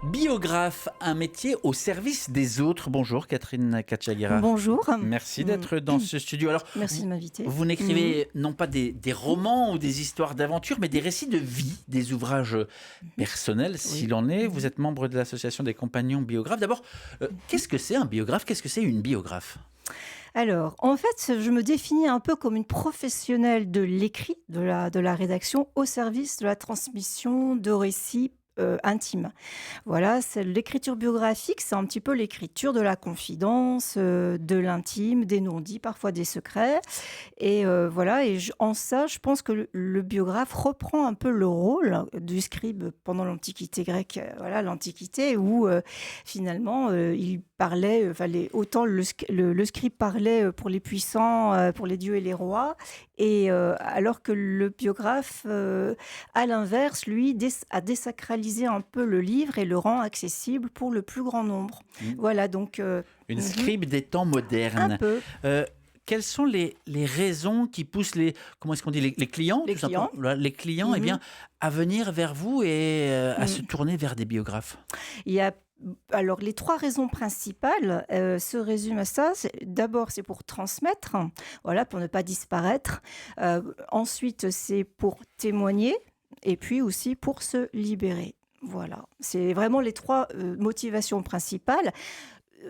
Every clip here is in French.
Biographe, un métier au service des autres. Bonjour Catherine Katchaguira. Bonjour. Merci d'être dans ce studio. Alors, Merci de m'inviter. vous n'écrivez non pas des romans ou des histoires d'aventure, mais des récits de vie, des ouvrages personnels, s'il en est. Vous êtes membre de l'association des compagnons biographes. D'abord, qu'est-ce que c'est un biographe? Qu'est-ce que c'est une biographe? Alors, en fait, je me définis un peu comme une professionnelle de l'écrit, de la rédaction, au service de la transmission de récits intimes. Voilà, c'est l'écriture biographique, c'est un petit peu l'écriture de la confidence, de l'intime, des non-dits, parfois des secrets. Et voilà, en ça, je pense que le biographe reprend un peu le rôle du scribe pendant l'Antiquité grecque, voilà, l'Antiquité, où finalement, il parlait, autant le scribe parlait pour les puissants, pour les dieux et les rois, et alors que le biographe, à l'inverse, lui, a désacralisé un peu le livre et le rend accessible pour le plus grand nombre. Voilà, donc... Une scribe des temps modernes. Un peu. Quelles sont les raisons qui poussent comment est-ce qu'on dit, les clients, Les tout simplement, les clients, eh bien, à venir vers vous et à se tourner vers des biographes? Il y a Alors, les 3 raisons principales se résument à ça. D'abord, c'est pour transmettre, voilà, pour ne pas disparaître. Ensuite, c'est pour témoigner et puis aussi pour se libérer. Voilà, c'est vraiment les 3 motivations principales.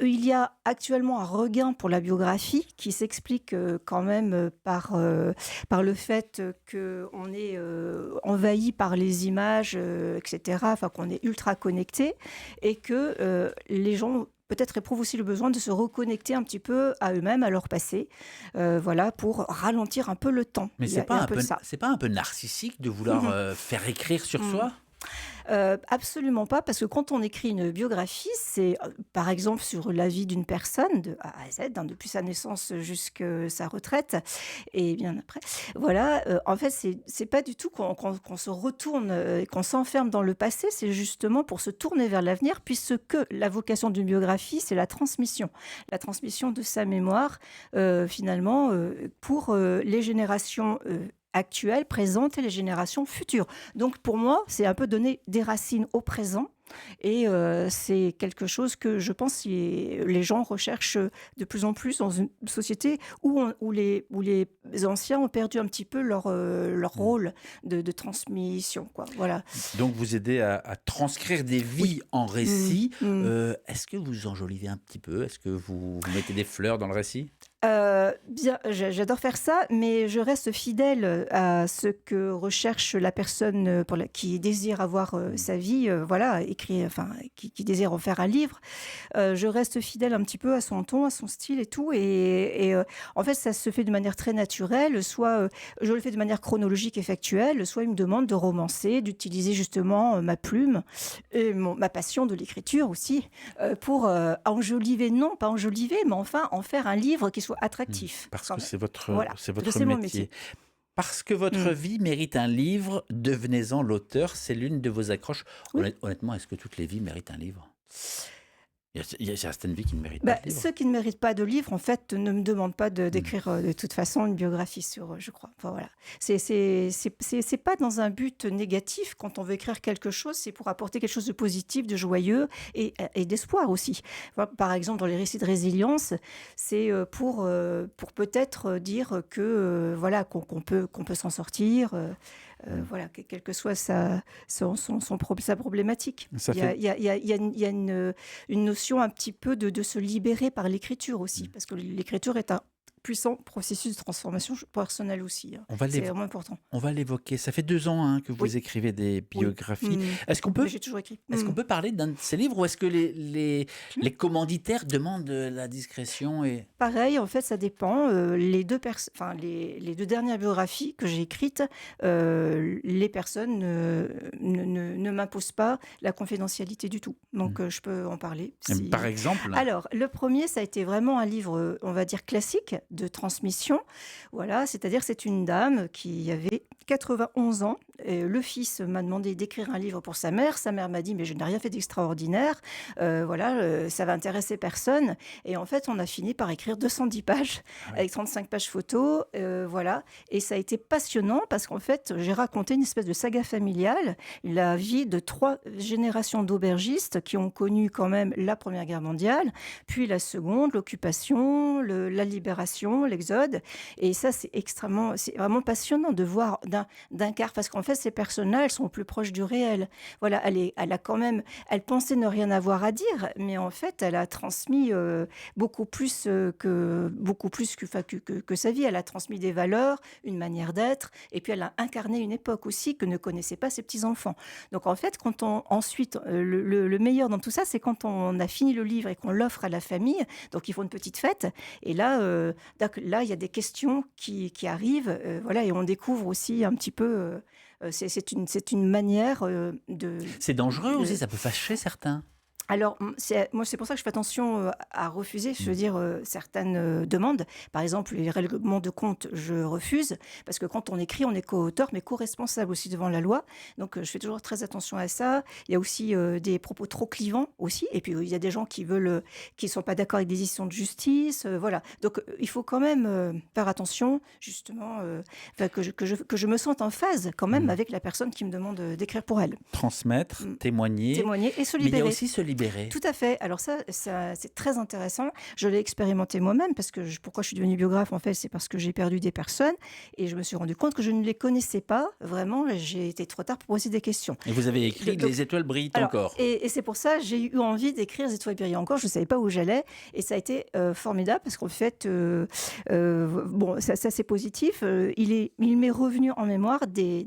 Il y a actuellement un regain pour la biographie qui s'explique quand même par le fait qu'on est envahi par les images, etc., enfin qu'on est ultra connecté et que les gens peut-être éprouvent aussi le besoin de se reconnecter un petit peu à eux-mêmes, à leur passé, voilà, pour ralentir un peu le temps. Mais c'est pas un peu narcissique de vouloir faire écrire sur soi? Absolument pas, parce que quand on écrit une biographie, c'est par exemple sur la vie d'une personne de A à Z, hein, depuis sa naissance jusqu'à sa retraite et bien après. Voilà, en fait, c'est pas du tout qu'on se retourne et qu'on s'enferme dans le passé, c'est justement pour se tourner vers l'avenir, puisque la vocation d'une biographie, c'est la transmission de sa mémoire, finalement, pour les générations actuelles, présentes et les générations futures. Donc pour moi, c'est un peu donner des racines au présent et c'est quelque chose que je pense que les gens recherchent de plus en plus dans une société où les anciens ont perdu un petit peu leur rôle de transmission, quoi. Voilà. Donc vous aidez à transcrire des vies en récit. Est-ce que vous enjolivez un petit peu? Est-ce que vous mettez des fleurs dans le récit? Bien, j'adore faire ça, mais je reste fidèle à ce que recherche la personne qui désire avoir sa vie, voilà, qui désire en faire un livre. Je reste fidèle un petit peu à son ton, à son style et tout, et en fait, ça se fait de manière très naturelle. Soit je le fais de manière chronologique et factuelle, soit il me demande de romancer, d'utiliser justement ma plume et ma passion de l'écriture aussi pour enjoliver, non pas enjoliver, mais enfin en faire un livre qui soit attractif. Parce que c'est votre mon métier. Parce que votre vie mérite un livre, devenez-en l'auteur, c'est l'une de vos accroches. Oui. Honnêtement, est-ce que toutes les vies méritent un livre? Il y a certaines vies qui ne méritent pas de livre. Ceux qui ne méritent pas de livre, en fait, ne me demandent pas d'écrire de toute façon une biographie sur eux, je crois. Enfin, voilà. C'est pas dans un but négatif. Quand on veut écrire quelque chose, c'est pour apporter quelque chose de positif, de joyeux et d'espoir aussi. Par exemple, dans les récits de résilience, c'est pour peut-être dire que voilà, qu'on peut s'en sortir. Voilà, quelle que soit sa problématique. Il y a une notion un petit peu de se libérer par l'écriture aussi, parce que l'écriture est un puissant processus de transformation personnelle aussi. C'est vraiment important. On va l'évoquer. Ça fait 2 ans que vous écrivez des biographies. Est-ce qu'on peut... J'ai toujours écrit. Est-ce qu'on peut parler d'un de ces livres ou est-ce que les commanditaires demandent la discrétion Pareil, en fait, ça dépend. Les 2 dernières biographies que j'ai écrites, les personnes ne m'imposent pas la confidentialité du tout. Donc, je peux en parler. Par exemple? Alors, le premier, ça a été vraiment un livre, on va dire, classique de transmission. Voilà, c'est-à-dire c'est une dame qui avait 91 ans, Le fils m'a demandé d'écrire un livre pour sa mère. Sa mère m'a dit: «Mais je n'ai rien fait d'extraordinaire, voilà, ça va intéresser personne». Et en fait, on a fini par écrire 210 pages Ah oui. avec 35 pages photos, voilà. Et ça a été passionnant parce qu'en fait, j'ai raconté une espèce de saga familiale, la vie de 3 générations d'aubergistes qui ont connu quand même la Première Guerre mondiale, puis la Seconde, l'occupation, la libération, l'exode. Et ça, c'est vraiment passionnant de voir d'un quart, parce qu'en fait, ces personnes-là, elles sont plus proches du réel. Voilà, elle a quand même, elle pensait ne rien avoir à dire, mais en fait, elle a transmis beaucoup plus que sa vie. Elle a transmis des valeurs, une manière d'être, et puis elle a incarné une époque aussi que ne connaissaient pas ses petits-enfants. Donc en fait, ensuite, le meilleur dans tout ça, c'est quand on a fini le livre et qu'on l'offre à la famille, donc ils font une petite fête, et là, il y a des questions qui arrivent, voilà, et on découvre aussi un petit peu, c'est une manière de... C'est dangereux aussi, ça peut fâcher certains. Alors, moi, c'est pour ça que je fais attention à refuser, je veux Mm. dire, certaines demandes. Par exemple, les règlements de compte, je refuse, parce que quand on écrit, on est co-auteur, mais co-responsable aussi devant la loi. Donc, je fais toujours très attention à ça. Il y a aussi des propos trop clivants aussi. Et puis, il y a des gens qui sont pas d'accord avec des décisions de justice. Voilà. Donc, il faut quand même faire attention, justement, enfin, que je me sente en phase quand même Mm. avec la personne qui me demande d'écrire pour elle. Transmettre, Mm. témoigner, Témoigner et se mais il y a libérer. aussi se libérer. Tout à fait. Alors ça, c'est très intéressant. Je l'ai expérimenté moi-même parce que pourquoi je suis devenue biographe, en fait, c'est parce que j'ai perdu des personnes et je me suis rendu compte que je ne les connaissais pas vraiment. J'ai été trop tard pour poser des questions. Et vous avez écrit Donc, Les étoiles brillent alors, encore. et c'est pour ça j'ai eu envie d'écrire Les étoiles brillent encore. Je ne savais pas où j'allais et ça a été formidable parce qu'en fait, bon, ça c'est positif. Il m'est revenu en mémoire des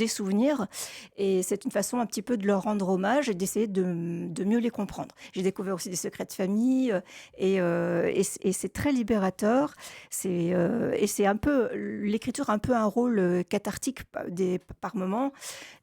souvenirs et c'est une façon un petit peu de leur rendre hommage et d'essayer de mieux les comprendre. J'ai découvert aussi des secrets de famille et c'est très libérateur. Et c'est un peu l'écriture, un peu un rôle cathartique par moment.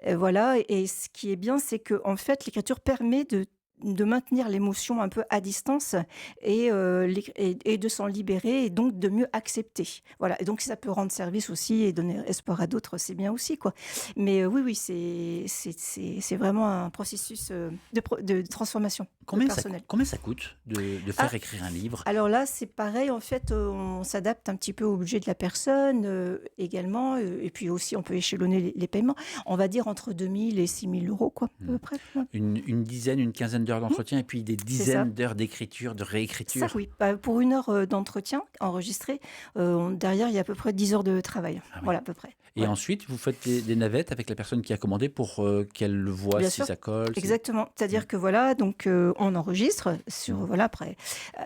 Voilà. Et ce qui est bien, c'est que en fait, l'écriture permet de maintenir l'émotion un peu à distance et de s'en libérer et donc de mieux accepter. Voilà. Et donc, si ça peut rendre service aussi et donner espoir à d'autres, c'est bien aussi, quoi. Mais oui, c'est vraiment un processus de transformation personnelle. Combien ça coûte de faire écrire un livre? Alors là, c'est pareil, en fait, on s'adapte un petit peu au budget de la personne également, et puis aussi on peut échelonner les paiements. On va dire entre 2 000 et 6 000 euros, quoi, à peu près. Ouais. Une dizaine, une quinzaine d'heures d'entretien et puis des C'est ça. dizaines d'heures d'écriture, de Ça, réécriture. oui. Pour 1 heure d'entretien enregistré, derrière, il y a à peu près 10 heures de travail. Ah oui. Voilà, à peu près. Et Ouais. ensuite, vous faites des navettes avec la personne qui a commandé pour qu'elle le voit Bien si sûr. ça colle. Exactement. C'est-à-dire que voilà, donc on enregistre voilà, après,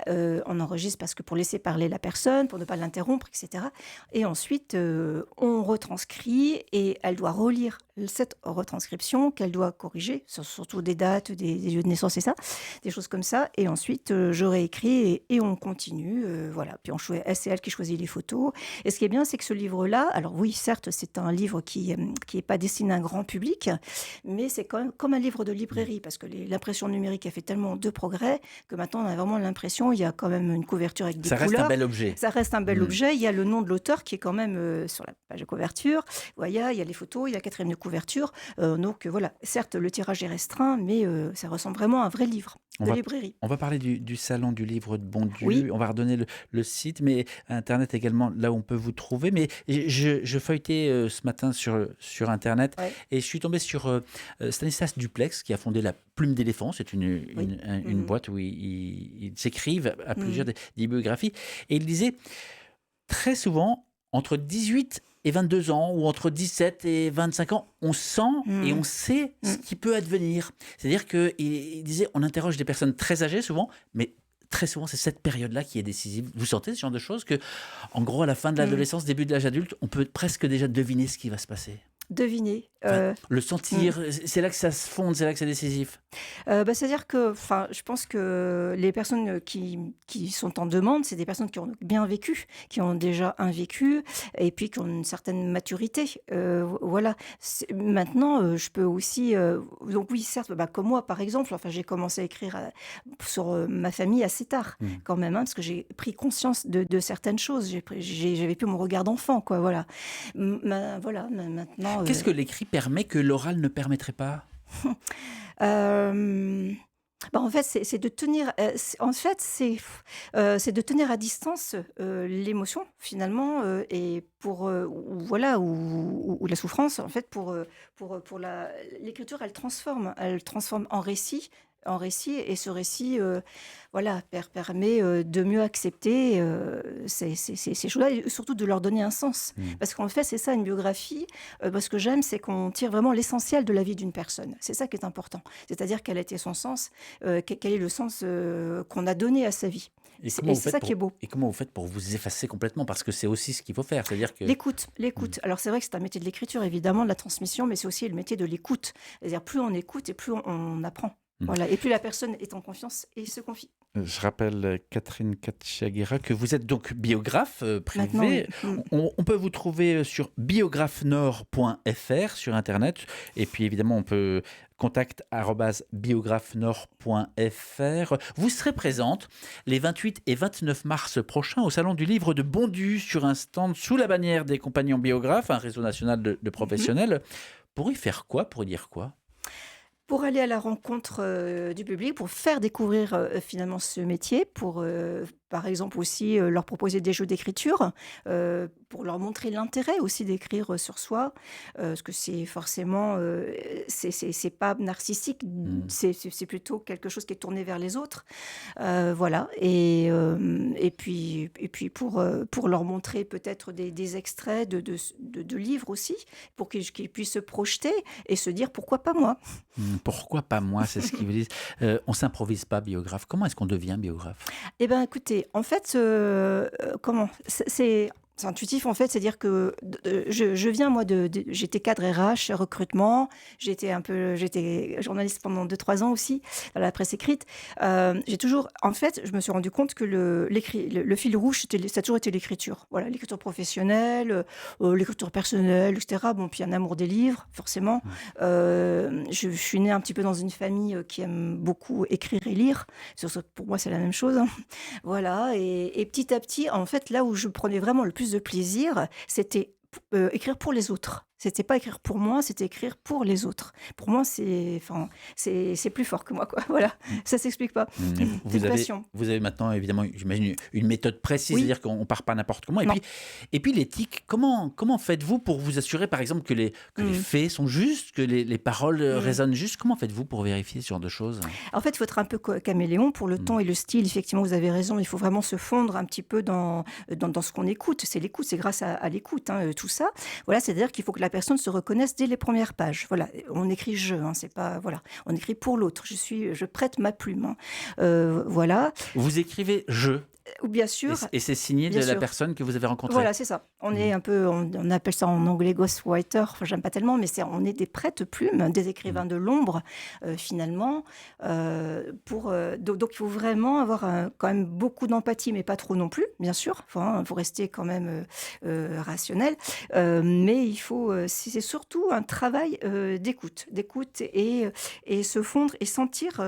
on enregistre parce que pour laisser parler la personne, pour ne pas l'interrompre, etc. Et ensuite, on retranscrit et elle doit relire cette retranscription qu'elle doit corriger, surtout des dates, des lieux de naissance et ça, des choses comme ça. Et ensuite, je réécris et on continue, voilà. Puis c'est elle qui choisit les photos. Et ce qui est bien, c'est que ce livre-là, alors oui, certes, c'est un livre qui est pas destiné à un grand public, mais c'est quand même comme un livre de librairie, parce que l'impression numérique a fait tellement de progrès que maintenant on a vraiment l'impression, il y a quand même une couverture avec des Ça reste un couleurs. bel objet. Ça reste un bel objet. Il y a le nom de l'auteur qui est quand même sur la page de couverture. Voilà, il y a les photos, il y a la quatrième de couverture. Donc voilà, certes, le tirage est restreint, mais ça ressemble vraiment à un vrai livre de librairie. On va parler du salon du livre de Bondieu. Oui. On va redonner le site, mais Internet également, là où on peut vous trouver. Mais je feuilletais ce matin sur Internet Ouais. et je suis tombé sur Stanislas Duplex qui a fondé la Plume d'éléphant. C'est une boîte où ils s'écrivent à plusieurs des biographies. Et il disait très souvent, entre 18 et 22 ans ou entre 17 et 25 ans, on sent et on sait ce qui peut advenir. C'est-à-dire qu'il disait, on interroge des personnes très âgées souvent, mais très souvent c'est cette période-là qui est décisive. Vous sentez ce genre de choses que, en gros, à la fin de l'adolescence, début de l'âge adulte, on peut presque déjà deviner ce qui va se passer. Deviner. Enfin, le sentir, c'est là que ça se fonde, c'est là que c'est décisif. C'est-à-dire que, je pense que les personnes qui sont en demande, c'est des personnes qui ont bien vécu, qui ont déjà un vécu et puis qui ont une certaine maturité. Voilà. Maintenant, je peux aussi... donc oui, certes, comme moi, par exemple, j'ai commencé à écrire sur ma famille assez tard, quand même, parce que j'ai pris conscience de certaines choses. J'avais plus mon regard d'enfant, quoi, voilà. Voilà, maintenant... vraiment. Qu'est-ce que l'écrit permet que l'oral ne permettrait pas? Euh, en fait, c'est de tenir. En fait, c'est de tenir à distance l'émotion finalement et pour voilà ou la souffrance en fait pour l'écriture, elle transforme en récit et ce récit voilà permet de mieux accepter ces choses-là et surtout de leur donner un sens Mmh. parce qu'en fait c'est ça une biographie. Ce que j'aime c'est qu'on tire vraiment l'essentiel de la vie d'une personne, c'est ça qui est important, c'est-à-dire quel a été son sens, quel est le sens qu'on a donné à sa vie. Et C'est comment et vous c'est faites ça qui est pour beau. et comment vous faites pour vous effacer complètement? Parce que c'est aussi ce qu'il faut faire, c'est-à-dire que L'écoute, mmh, l'écoute. Alors c'est vrai que c'est un métier de l'écriture, évidemment, de la transmission, mais c'est aussi le métier de l'écoute. C'est-à-dire plus on écoute et plus on apprend. mmh. Voilà. Et plus la personne est en confiance et se confie. Je rappelle, Catherine Katchaguera, que vous êtes donc biographe Maintenant, oui. privé. On peut vous trouver sur biographenord.fr sur Internet. Et puis évidemment, on peut contact@biographenord.fr. Vous serez présente les 28 et 29 mars prochains au Salon du Livre de Bondu sur un stand sous la bannière des compagnons biographes, un réseau national de Mhm. professionnels. Pour y faire quoi? Pour y dire quoi? Pour aller à la rencontre du public, pour faire découvrir finalement ce métier, pour par exemple aussi leur proposer des jeux d'écriture, pour leur montrer l'intérêt aussi d'écrire sur soi, parce que c'est forcément, c'est pas narcissique, Mmh. c'est plutôt quelque chose qui est tourné vers les autres. Voilà et puis pour leur montrer peut-être des extraits de livres aussi, pour qu'ils puissent se projeter et se dire: «Pourquoi pas moi?» Pourquoi pas moi? C'est ce qu'ils vous disent. On s'improvise pas biographe. Comment est-ce qu'on devient biographe? Eh ben, écoutez, en fait, comment? C'est intuitif, en fait, c'est-à-dire que je viens moi j'étais cadre RH, recrutement, j'étais journaliste pendant 2 3 ans aussi, dans la presse écrite. J'ai toujours en fait, je me suis rendu compte que le fil rouge, ça a toujours été l'écriture. Voilà, l'écriture professionnelle, l'écriture personnelle et cetera. Bon, puis un amour des livres, forcément. Mmh. Je suis née un petit peu dans une famille, qui aime beaucoup écrire et lire. Pour moi, c'est la même chose, hein. Voilà et petit à petit, en fait, là où je prenais vraiment le plus de plaisir, c'était écrire pour les autres. C'était pas écrire pour moi, c'était écrire pour les autres. Pour moi, c'est plus fort que moi, quoi. Voilà, ça s'explique pas. Mmh. C'est une passion. Vous avez maintenant évidemment, j'imagine, une méthode précise, Oui, c'est-à-dire qu'on ne part pas n'importe comment. non. Et puis l'éthique, comment faites-vous pour vous assurer, par exemple, que les Mmh. faits sont justes, que les paroles Mmh. résonnent juste? Comment faites-vous pour vérifier ce genre de choses? En fait, il faut être un peu caméléon pour le Mmh. ton et le style. Effectivement, vous avez raison. Il faut vraiment se fondre un petit peu dans ce qu'on écoute. C'est l'écoute, c'est grâce à l'écoute, hein, tout ça. Voilà, c'est-à-dire qu'il faut que la personne se reconnaisse dès les premières pages. Voilà, on écrit je, hein, c'est pas voilà, on écrit pour l'autre. Je prête ma plume, hein. Voilà. Vous écrivez «je» Ou bien sûr, et c'est signé de bien la sûr. personne que vous avez rencontrée? Voilà, c'est ça. On Mmh. est un peu, on appelle ça en anglais ghostwriter. Enfin, j'aime pas tellement, mais on est des prête-plumes, des Mmh. écrivains de l'ombre, finalement. Donc, il faut vraiment avoir quand même beaucoup d'empathie, mais pas trop non plus, bien sûr. Faut rester quand même rationnel. Mais c'est surtout un travail d'écoute et se fondre et sentir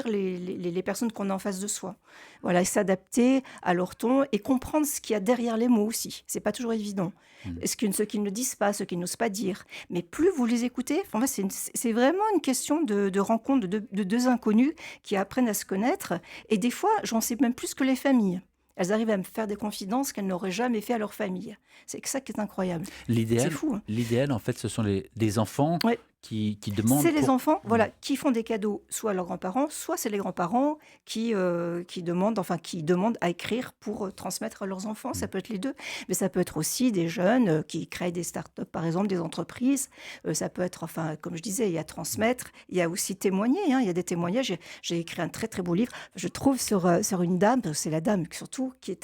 les personnes qu'on a en face de soi. Voilà, et s'adapter à leur ton et comprendre ce qu'il y a derrière les mots aussi. C'est pas toujours évident. Mmh. Ce qu'ils ne disent pas, ce qu'ils n'osent pas dire. Mais plus vous les écoutez, enfin, c'est vraiment une question de rencontre de deux inconnus qui apprennent à se connaître. Et des fois, j'en sais même plus que les familles. Elles arrivent à me faire des confidences qu'elles n'auraient jamais fait à leur famille. C'est ça qui est incroyable. C'est L'idéal fou, hein. l'idéal, en fait, ce sont des enfants Ouais. qui demandent C'est les pour enfants, mmh. voilà, qui font des cadeaux soit à leurs grands-parents, soit c'est les grands-parents qui demandent à écrire pour transmettre à leurs enfants. Mmh. Ça peut être les deux, mais ça peut être aussi des jeunes qui créent des startups, par exemple, des entreprises. Ça peut être, enfin, comme je disais, il y a transmettre, il y a aussi témoigner, hein, il y a des témoignages. J'ai écrit un très très beau livre, je trouve, sur une dame, parce que c'est la dame surtout qui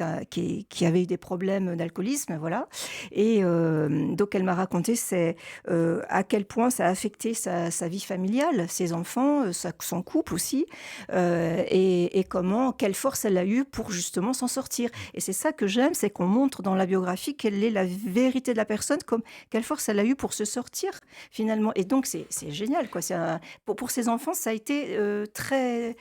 avait eu des problèmes d'alcoolisme, voilà. Et donc elle m'a raconté à quel point ça a affecté accepter sa vie familiale, ses enfants, son couple aussi, et quelle force elle a eue pour justement s'en sortir. Et c'est ça que j'aime, c'est qu'on montre dans la biographie quelle est la vérité de la personne, comme quelle force elle a eue pour se sortir finalement. Et donc c'est génial, quoi. Pour ses enfants, ça a été très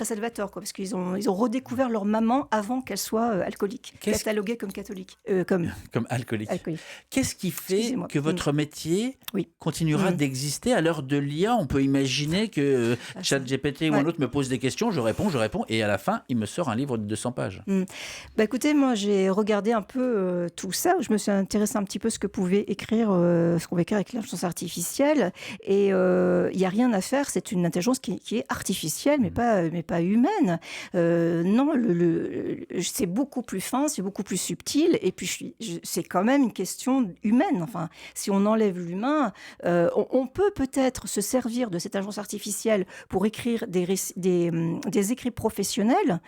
salvateur, quoi, parce qu'ils ont redécouvert leur maman avant qu'elle soit alcoolique, cataloguée comme catholique, comme alcoolique. Qu'est-ce qui fait que votre métier continuera d'exister à l'heure de l'IA? On peut imaginer que ChatGPT ou un autre me pose des questions, je réponds, et à la fin, il me sort un livre de 200 pages. Écoutez, moi, j'ai regardé un peu tout ça. Je me suis intéressée un petit peu ce qu'on pouvait écrire avec l'intelligence artificielle. Et il n'y a rien à faire. C'est une intelligence qui est artificielle, mais pas humaine. Non, c'est beaucoup plus fin, c'est beaucoup plus subtil. Et puis, c'est quand même une question humaine. Enfin, si on enlève l'humain, on peut peut-être se servir de cette intelligence artificielle pour écrire des écrits professionnels.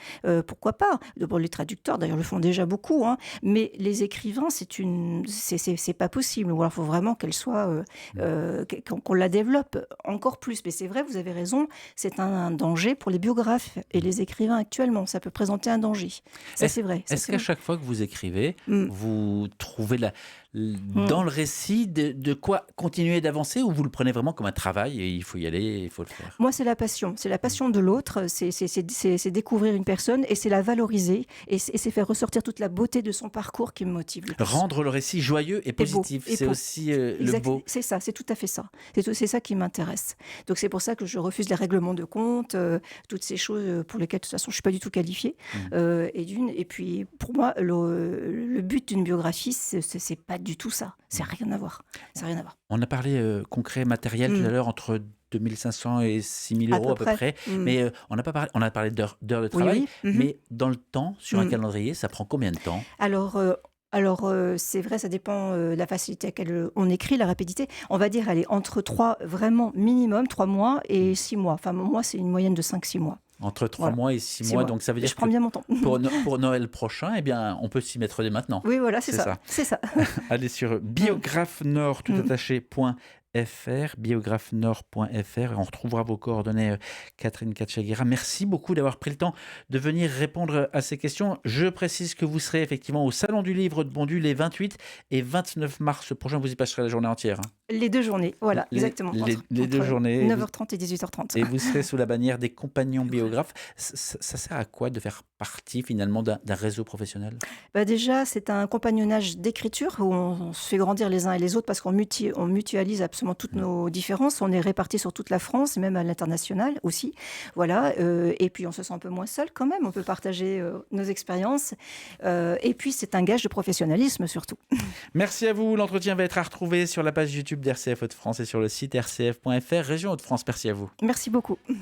Pourquoi pas? Les traducteurs, d'ailleurs, le font déjà beaucoup. Mais les écrivains, c'est pas possible. Ou alors, il faut vraiment qu'elle soit, qu'on la développe encore plus. Mais c'est vrai, vous avez raison, c'est un danger pour les biographes et les écrivains actuellement. Ça peut présenter un danger. Ça, c'est vrai. Est-ce qu'à chaque fois que vous écrivez, vous trouvez dans le récit de quoi continuer d'avancer, ou vous le prenez vraiment comme un travail et il faut y aller, il faut le faire? Moi, c'est la passion. C'est la passion de l'autre. C'est découvrir une personne et c'est la valoriser et c'est faire ressortir toute la beauté de son parcours qui me motive. Rendre le récit joyeux et positif, c'est aussi le beau. C'est ça, c'est tout à fait ça. C'est ça qui m'intéresse. Donc c'est pour ça que je refuse les règlements de compte, toutes ces choses pour lesquelles de toute façon je ne suis pas du tout qualifiée. Et puis pour moi, le but d'une biographie, c'est pas du tout ça. C'est rien à voir. On a parlé concret, matériel tout à l'heure, entre 2500 et 6000 euros à peu près. Mais on a parlé d'heures de travail. Mais dans le temps, sur un calendrier, ça prend combien de temps? Alors, c'est vrai, ça dépend de la facilité à laquelle on écrit, la rapidité. On va dire, allez, entre 3 mois et 6 mois. Enfin, moi, c'est une moyenne de 5-6 mois. Entre 3 mois et 6 mois, donc ça veut dire je prends bien mon temps. Pour Noël prochain, eh bien, on peut s'y mettre dès maintenant. Oui, voilà, c'est ça. Allez sur biographenord, biographenord.fr, et on retrouvera vos coordonnées, Catherine Katchaguira. Merci beaucoup d'avoir pris le temps de venir répondre à ces questions. Je précise que vous serez effectivement au Salon du Livre de Bondy les 28 et 29 mars prochains. Vous y passerez la journée entière. Les 2 journées, voilà, exactement. Les 2 journées. 9h30 et 18h30. Et vous serez sous la bannière des compagnons biographes. Ça sert à quoi de faire partie finalement d'un réseau professionnel? Déjà, c'est un compagnonnage d'écriture où on se fait grandir les uns et les autres parce qu'on mutualise absolument toutes nos différences. On est répartis sur toute la France, et même à l'international aussi. Voilà. Et puis, on se sent un peu moins seul quand même. On peut partager nos expériences. Et puis, c'est un gage de professionnalisme surtout. Merci à vous. L'entretien va être à retrouver sur la page YouTube d'RCF Hauts-de-France et sur le site rcf.fr. Région Hauts-de-France, merci à vous. Merci beaucoup.